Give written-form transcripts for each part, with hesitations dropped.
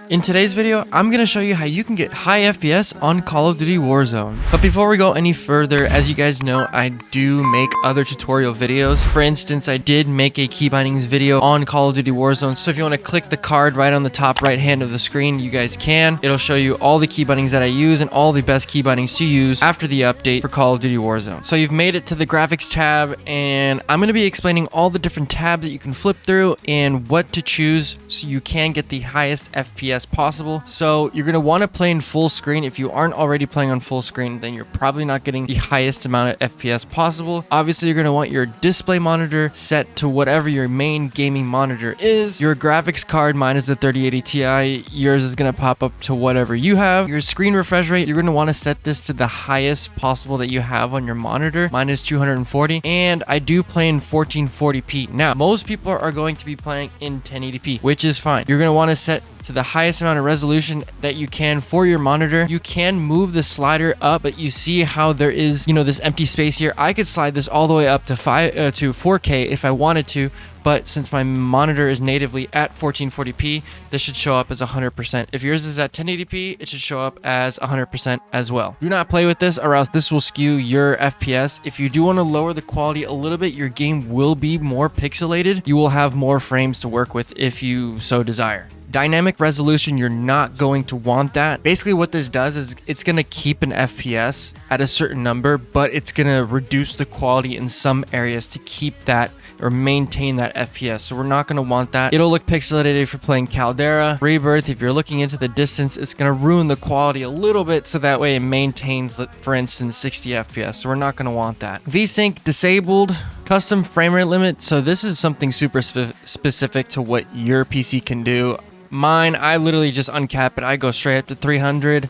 In today's video, I'm going to show you how you can get high FPS on Call of Duty Warzone. But before we go any further, as you guys know, I do make other tutorial videos. For instance, I did make a key bindings video on Call of Duty Warzone. So if you want to click the card right on the top right hand of the screen, you guys can. It'll show you all the key bindings that I use and all the best key bindings to use after the update for Call of Duty Warzone. So you've made it to the graphics tab, and I'm going to be explaining all the different tabs that you can flip through and what to choose so you can get the highest FPS possible. So you're going to want to play in full screen. If you aren't already playing on full screen, then you're probably not getting the highest amount of FPS possible. Obviously, you're going to want your display monitor set to whatever your main gaming monitor is. Your graphics card, mine is the 3080 Ti. Yours is going to pop up to whatever you have. Your screen refresh rate, you're going to want to set this to the highest possible that you have on your monitor. Mine is 240, and I do play in 1440p. Now, most people are going to be playing in 1080p, which is fine. You're going to want to set to the highest amount of resolution that you can for your monitor. You can move the slider up, but you see how there is, this empty space here. I could slide this all the way up to 4K if I wanted to, but since my monitor is natively at 1440p, this should show up as 100%. If yours is at 1080p, it should show up as 100% as well. Do not play with this, or else this will skew your FPS. If you do want to lower the quality a little bit, your game will be more pixelated. You will have more frames to work with if you so desire. Dynamic resolution, you're not going to want that. Basically what this does is it's going to keep an FPS at a certain number, but it's going to reduce the quality in some areas to keep that or maintain that FPS. So we're not going to want that. It'll look pixelated if you're playing Caldera. Rebirth, if you're looking into the distance, it's going to ruin the quality a little bit, so that way it maintains, for instance, 60 FPS. So we're not going to want that. VSync disabled. Custom frame rate limit. So this is something super specific to what your PC can do. Mine, I literally just uncap it. I go straight up to 300.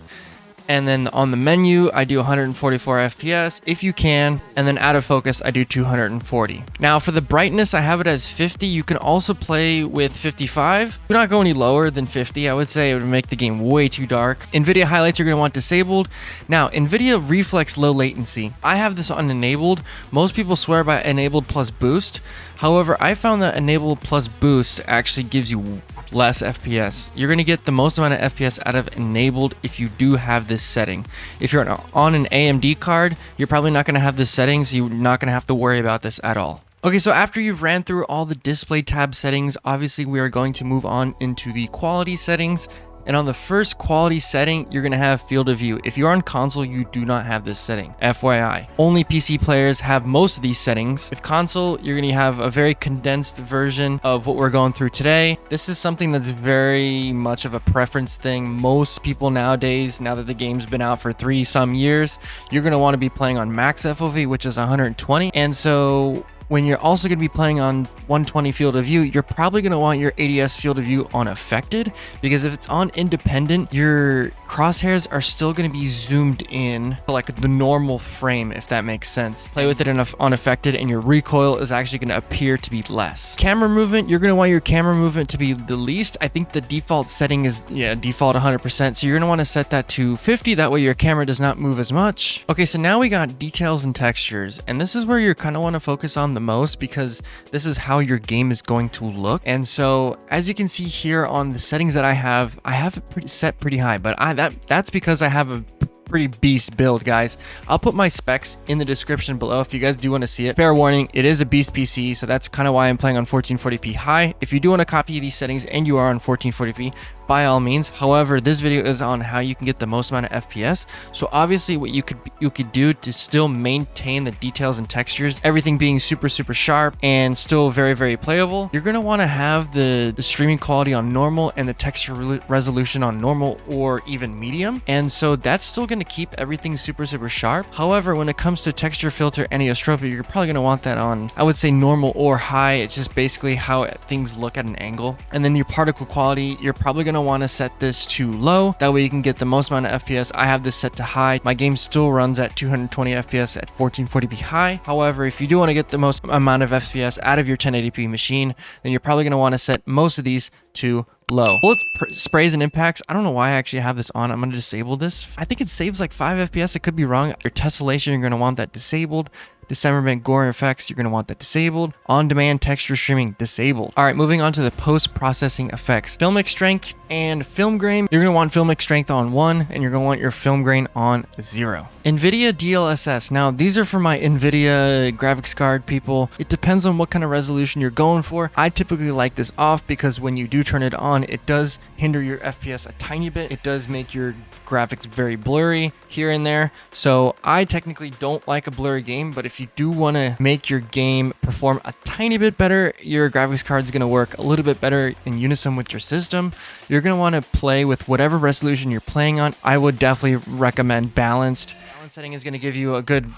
And then on the menu, I do 144 FPS if you can. And then out of focus, I do 240. Now for the brightness, I have it as 50. You can also play with 55. Do not go any lower than 50. I would say it would make the game way too dark. NVIDIA highlights you're going to want disabled. Now, NVIDIA reflex low latency. I have this on enabled. Most people swear by enabled plus boost. However, I found that enabled plus boost actually gives you less FPS. You're going to get the most amount of FPS out of enabled if you do have this setting. If you're on an AMD card, you're probably not going to have this setting, so you're not going to have to worry about this at all. Okay, so after you've ran through all the display tab settings, obviously we are going to move on into the quality settings. And on the first quality setting, you're going to have field of view. If you're on console, you do not have this setting. FYI. Only PC players have most of these settings. With console, you're going to have a very condensed version of what we're going through today. This is something that's very much of a preference thing. Most people nowadays, now that the game's been out for 3 some years, you're going to want to be playing on max FOV, which is 120. And so when you're also going to be playing on 120 field of view, you're probably going to want your ADS field of view on affected, because if it's on independent, your crosshairs are still going to be zoomed in to like the normal frame, if that makes sense. Play with it on affected, and your recoil is actually going to appear to be less. Camera movement, you're going to want your camera movement to be the least. I think the default setting is, default 100%. So you're going to want to set that to 50. That way your camera does not move as much. Okay, so now we got details and textures, and this is where you kind of want to focus on the most, because this is how your game is going to look. And so as you can see here on the settings that I have it set pretty high, but that's because I have a pretty beast build, guys. I'll put my specs in the description below if you guys do want to see it. Fair warning, it is a beast PC, so that's kind of why I'm playing on 1440p high. If you do want to copy these settings and you are on 1440p, by all means. However, this video is on how you can get the most amount of FPS. So obviously what you could do to still maintain the details and textures, everything being super sharp and still very playable, you're going to want to have the streaming quality on normal and the texture resolution on normal or even medium. And so that's still going to keep everything super sharp. However, when it comes to texture filter anisotropic, you're probably going to want that on, I would say, normal or high. It's just basically how things look at an angle. And then your particle quality, you're probably going to want to set this to low. That way you can get the most amount of FPS. I have this set to high. My game still runs at 220 FPS at 1440p high. However, if you do want to get the most amount of FPS out of your 1080p machine, then you're probably going to want to set most of these to low. Bullets, sprays, and impacts. I don't know why I actually have this on. I'm going to disable this. I think it saves like 5 FPS. It could be wrong. Your tessellation, you're going to want that disabled. Dismemberment gore effects, you're going to want that disabled. On-demand texture streaming, disabled. All right, moving on to the post-processing effects. Filmic strength and film grain. You're going to want filmic strength on 1, and you're going to want your film grain on 0. NVIDIA DLSS. Now, these are for my NVIDIA graphics card people. It depends on what kind of resolution you're going for. I typically like this off because when you do turn it on, it does hinder your FPS a tiny bit. It does make your graphics very blurry here and there. So I technically don't like a blurry game, but if you do want to make your game perform a tiny bit better, your graphics card is going to work a little bit better in unison with your system. You're going to want to play with whatever resolution you're playing on. I would definitely recommend balanced. Balance setting is going to give you a good,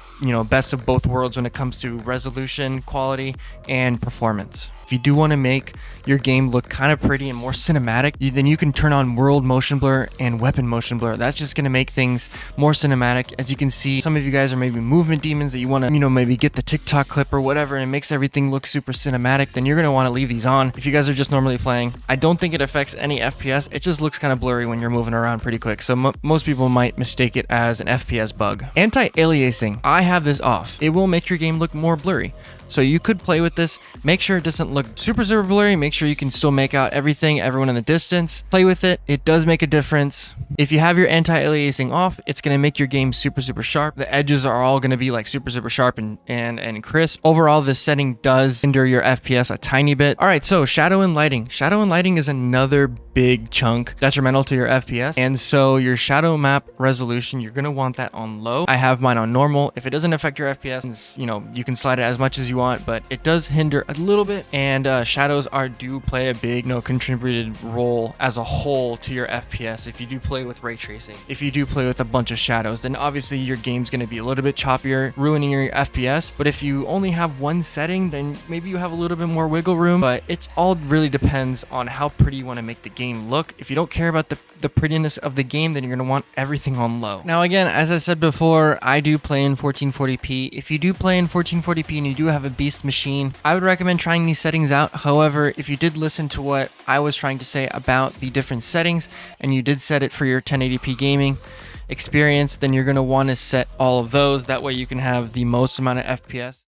best of both worlds when it comes to resolution, quality, and performance. If you do want to make your game look kind of pretty and more cinematic, then you can turn on world motion blur and weapon motion blur. That's just going to make things more cinematic. As you can see, some of you guys are maybe movement demons that you want to, maybe get the TikTok clip or whatever, and it makes everything look super cinematic. Then you're going to want to leave these on. If you guys are just normally playing, I don't think it affects any FPS. It just looks kind of blurry when you're moving around pretty quick. So most people might mistake it as an FPS bug. Anti-aliasing. I have this off. It will make your game look more blurry. So you could play with this. Make sure it doesn't look super blurry. Make sure you can still make out everyone in the distance. Play with it. It does make a difference. If you have your anti-aliasing off, it's going to make your game super sharp. The edges are all going to be like super sharp and crisp. Overall, this setting does hinder your FPS a tiny bit. All right, so shadow and lighting. Shadow and lighting is another big chunk detrimental to your FPS. And so your shadow map resolution, you're going to want that on low. I have mine on normal. If it doesn't affect your FPS, you can slide it as much as you want, but it does hinder a little bit. And shadows do play a big contributed role as a whole to your FPS. If you do play with ray tracing, if you do play with a bunch of shadows, then obviously your game's going to be a little bit choppier, ruining your FPS. But if you only have one setting, then maybe you have a little bit more wiggle room. But it all really depends on how pretty you want to make the game look. If you don't care about the prettiness of the game, then you're going to want everything on low. Now again, as I said before, I do play in 1440p. If you do play in 1440p and you do have a beast machine, I would recommend trying these settings out. However, if you did listen to what I was trying to say about the different settings and you did set it for your 1080p gaming experience, then you're going to want to set all of those. That way you can have the most amount of FPS.